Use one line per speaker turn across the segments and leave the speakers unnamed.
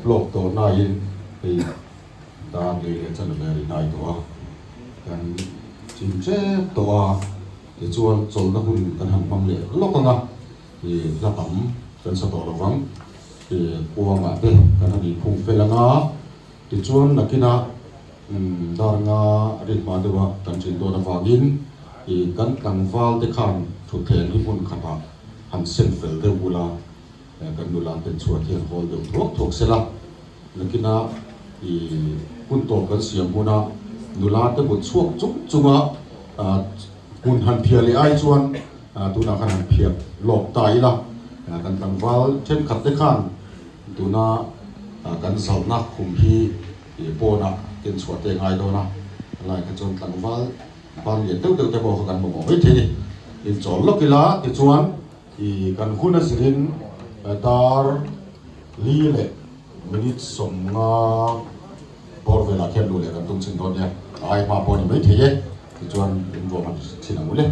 lok to neih thì ta đi cái chân về neih to kan chim che to thì chuan chol na hun kan han mang le lok anga thì la tam kan sa to lawang thì puang a te kan ani phung felanga thì chuan nakina dar nga rit ma dewa kan chin do na wangin thì kan tangwal te khan thu thel hi mun khata han sen fel de bula kan nulan ten chuan hian hol de thok sela nakina thì kun to kan siam huna nulan te bu chuak chunga kun han phiali ai chuan tuna kan han phiak lok tai la kan tangwal chen khat te khan tuna kan salna khum hi pona ken chuat te ngai do na lai ka chon tangwal ban ye teu te bo kan mo hoi the ni in chol lokila ti chuan i kan khuna sirin dar li le minute som nga borvela khen lu le kan tung chin don ya ai ma poni mai the ye ti chuan in bo man chin ang le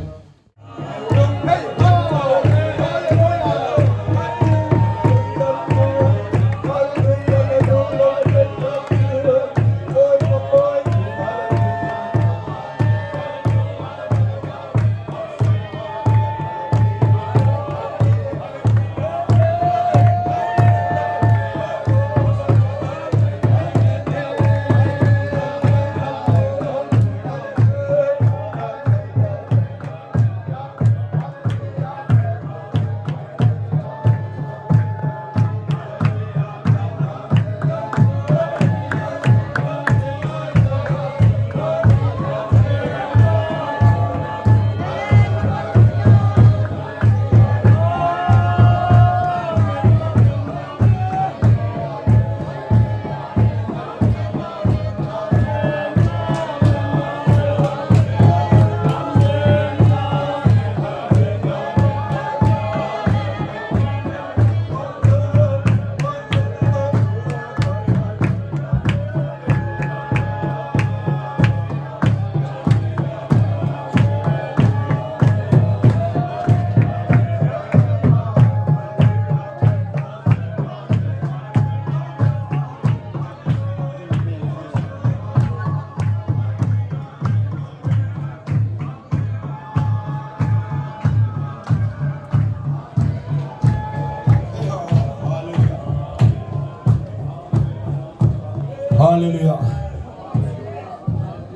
Hallelujah.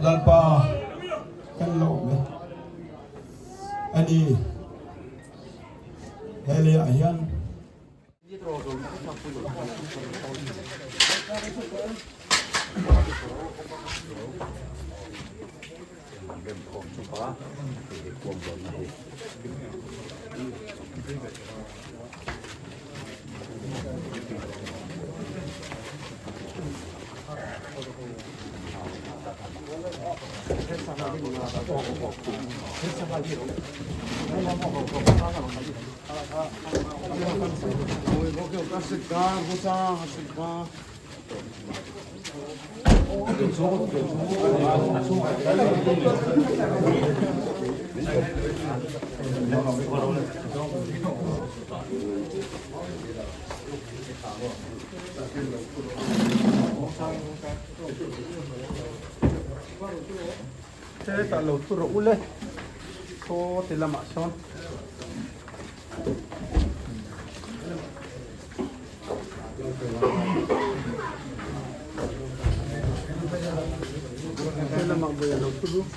Lalpa kan lo me. Ani Helia hian. Saya tak lalu turut uleh, so tidak makson. Saya mak boleh lalu turut.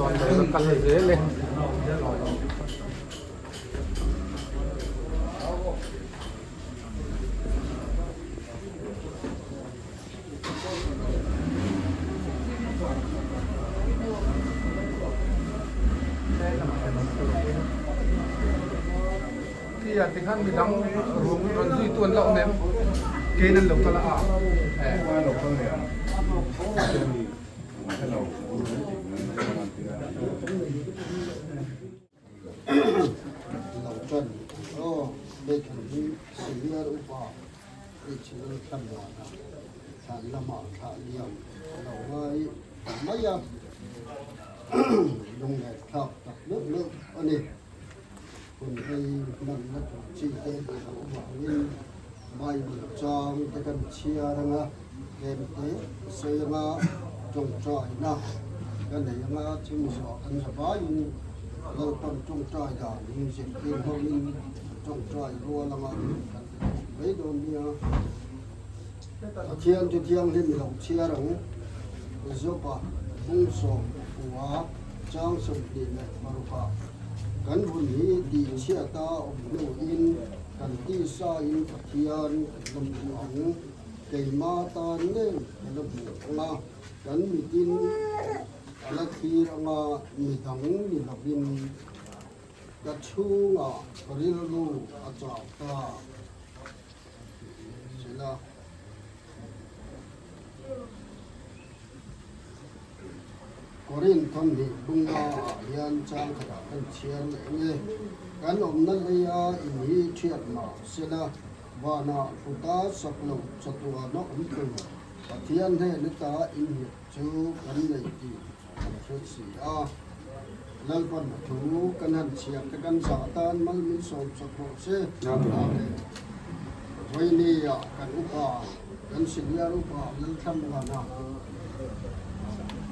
chọn được là cắt dễ lên thì tiếng Hàn bị đóng ruộng rồi duy tuần lậu ném kê nên lộc cho là
lộc con này
lộc trần đây thành sinh ra đúng không? Đây chỉ là căn bản là thản là mở thản liều lộc ơi mấy em dùng để thọc tập nước anh đi còn đây mình nó chỉ tên là bảo như bay được trong cái cần chia rằng á em tế xây ra trồng trọt nào cái này là chỉ mình rõ cần phải báo nhưng lâu còn trồng trọt cả nhưng diện tích không mình trồng trọt luôn là mà mấy đồ như thiên thì thiên thì mình làm chia rằng giúp à bung sổ của trang sủng điện này mà được kan hun hi di chia ta om no in kan ti sa in thian lam ang kei ma ta ne lam nga kan mi tin ala thi nga mi dang ni labin ka chu nga ril lu a cha ta sila Kohhran thon hi bunga hian chang khata kan chian nge kan omna leya in hi thiat ma sela wana puta saklo chatua no umtu pathian he nita in hi chu kan nei ti chu si a lalpan thu kan han chiam te kan sa tan mal min som saklo se Vaiin ya kan upa kan sinya upa Lalthlamuana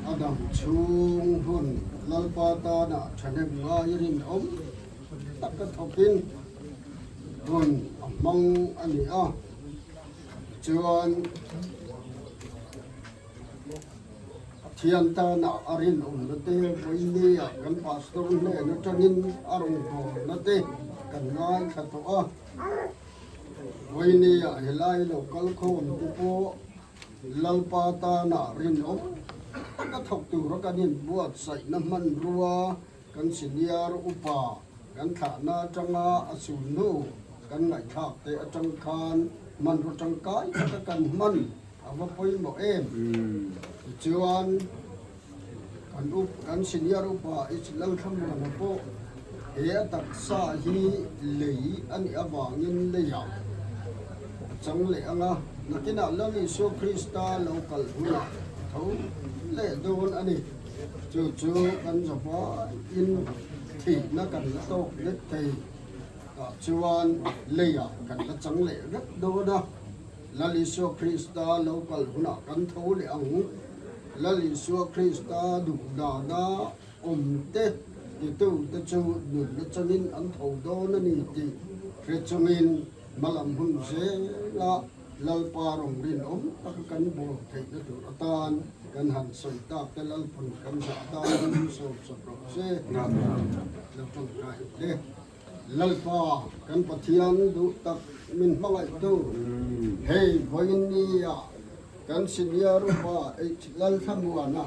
Adam chung hun lalpata na chanem nga yirin takat hopin hun amang ani a chuan thian ta na arin nate Vaiin ya kan pastor le na tangin arong ko nate kan ngai khato a Vaiin ya helai lo kal khon po lalpata na rin các học từ đó cái niệm buat sậy năm man rua kan senior upa kan Thlahna changa asunu kan ngai thak te atang khan man ro chang kai ka kan man awa poi mo em chuan kan senior upa H Lalthlamuana po he tak sa hi lei ani awangin leya chang le anga nakina lali so Krista local huna thấu lệ đôn anh đi chú cần giúp in thì nó cần nó tốt nhất thì chú anh lệ cần nó trắng lệ rất đô đó là lý số Krista local huna cần thấu lệ ông là lý số Krista đủ đà na tết thì tu ta chú đủ nó cho nên ăn thấu đô nó nị thì cái cho nên mà làm hun sẽ là lalpa rong rin tak kan bo thei na tur atan kan han soi ta te lalpun kan sa ta kan so pro se na la tong kai le lalpa kan pathian du tak min mangai tu hey Vaiin ya kan senior pa H Lalthlamuana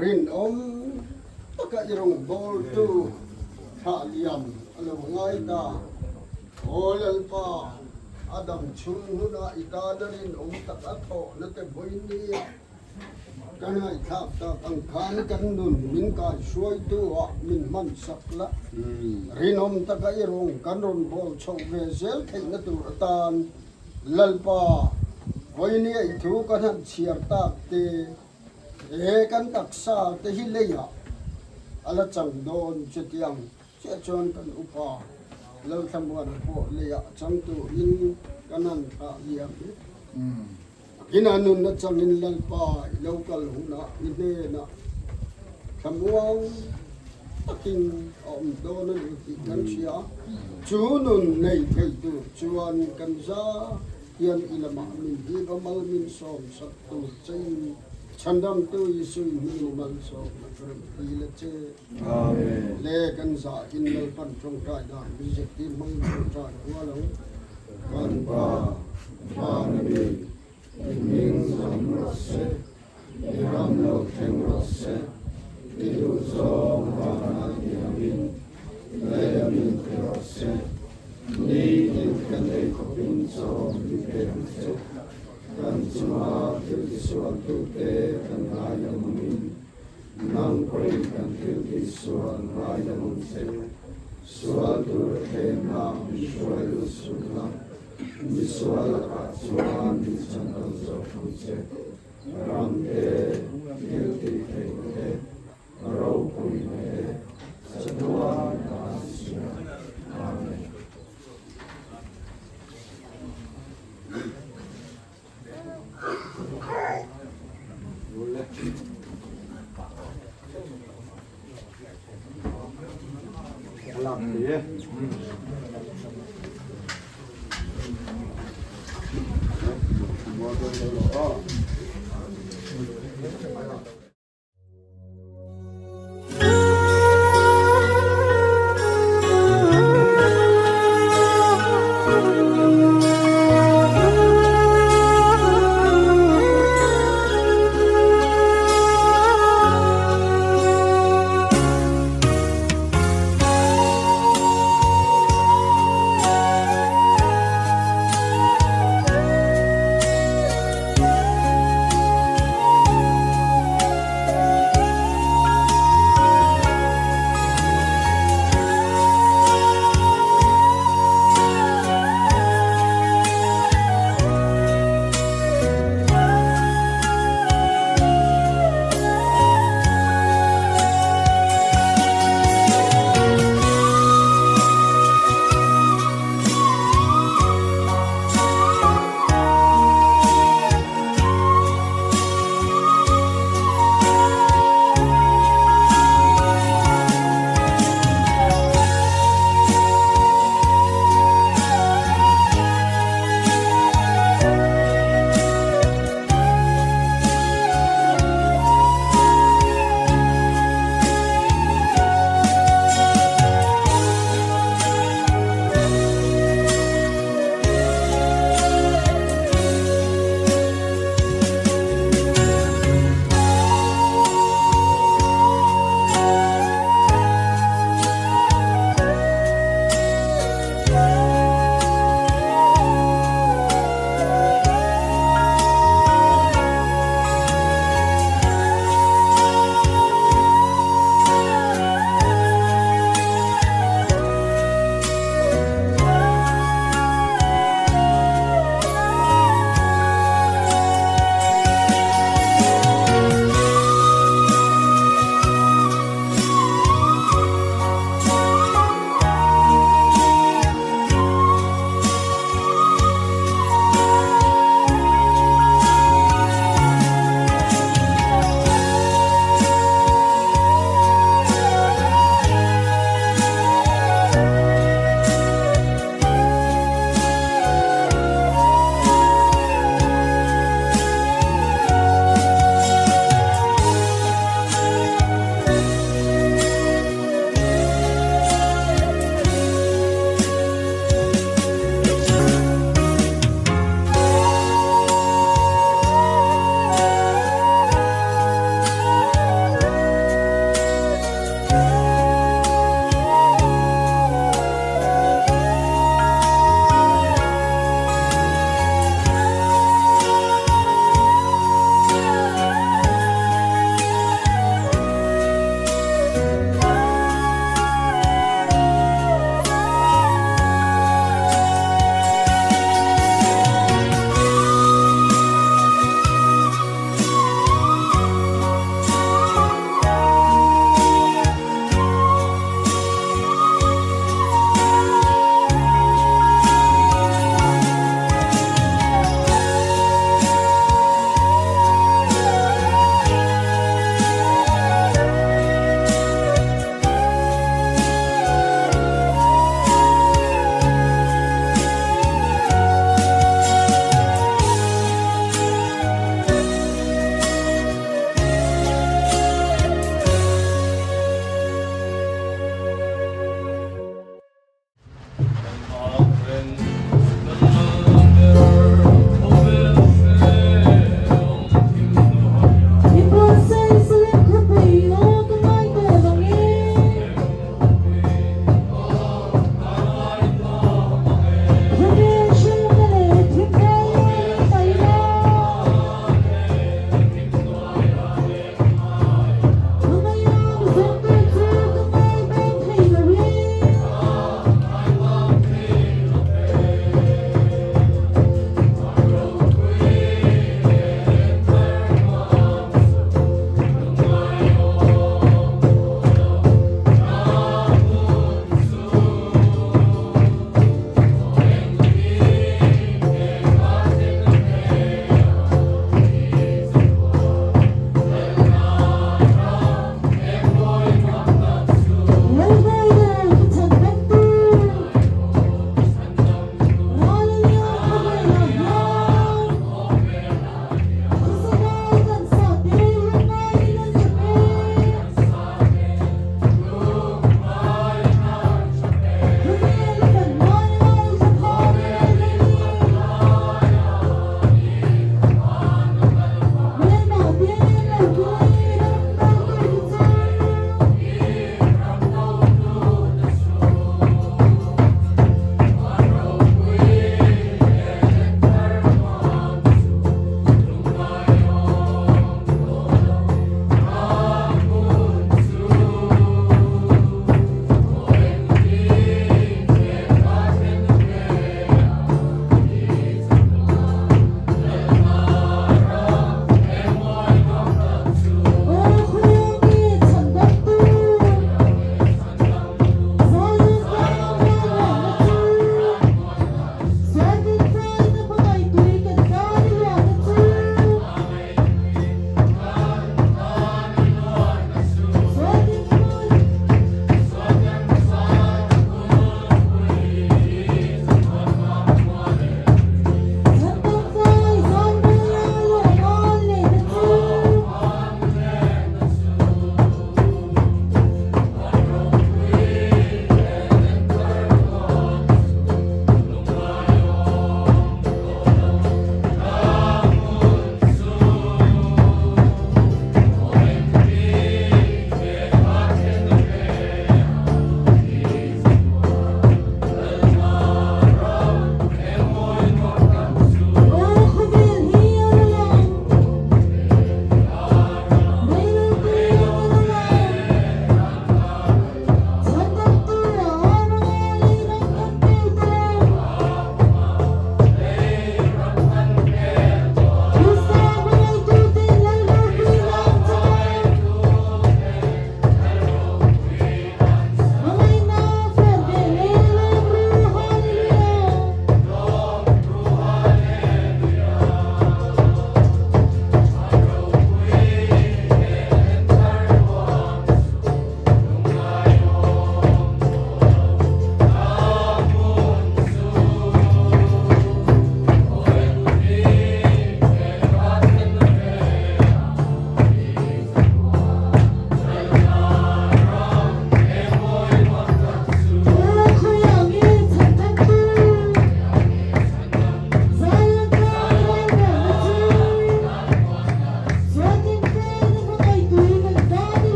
rin taka irong bol tu tha liam alo ngai ta lalpa Adam chung huna itadarin tak atho na te Vaiin ya kanai thap ta ang khan kan nun min ka suai tu min man sakla rinom taka irong kan ron bol chau ve zel thei na tur atan lalpa Vaiin ya thu kan han chiar ta te kan taksa te hi leya ala chang don chetiang che chon kan upa Lalthlamuana po leya chang tu in kanan tha liam kinanun na changin lalpa local huna ine na thamuang taking do na ti kan sia chunun nei thei tu chuan kan za hian ilama min hi ba mal min som sat tu chain chandam tu isu minimal so karam ile che
Amen.
le kan sa in lal pan trong trai da music ti mang trong trai wa lo kan pa pa nabi ning sam rase ram lo theng rase ilu so ma na yamin le yamin rase ni in kan le ko pin so ni pe se kan chuma til suan tu te kan raya mumin nang pray kan til suan raya mun se suan tu te na visual suna visual ka suan chan so fu se ram te til ti te ro pui ne saduan ka suna amen.
Làm gì ấy? Mua cho nó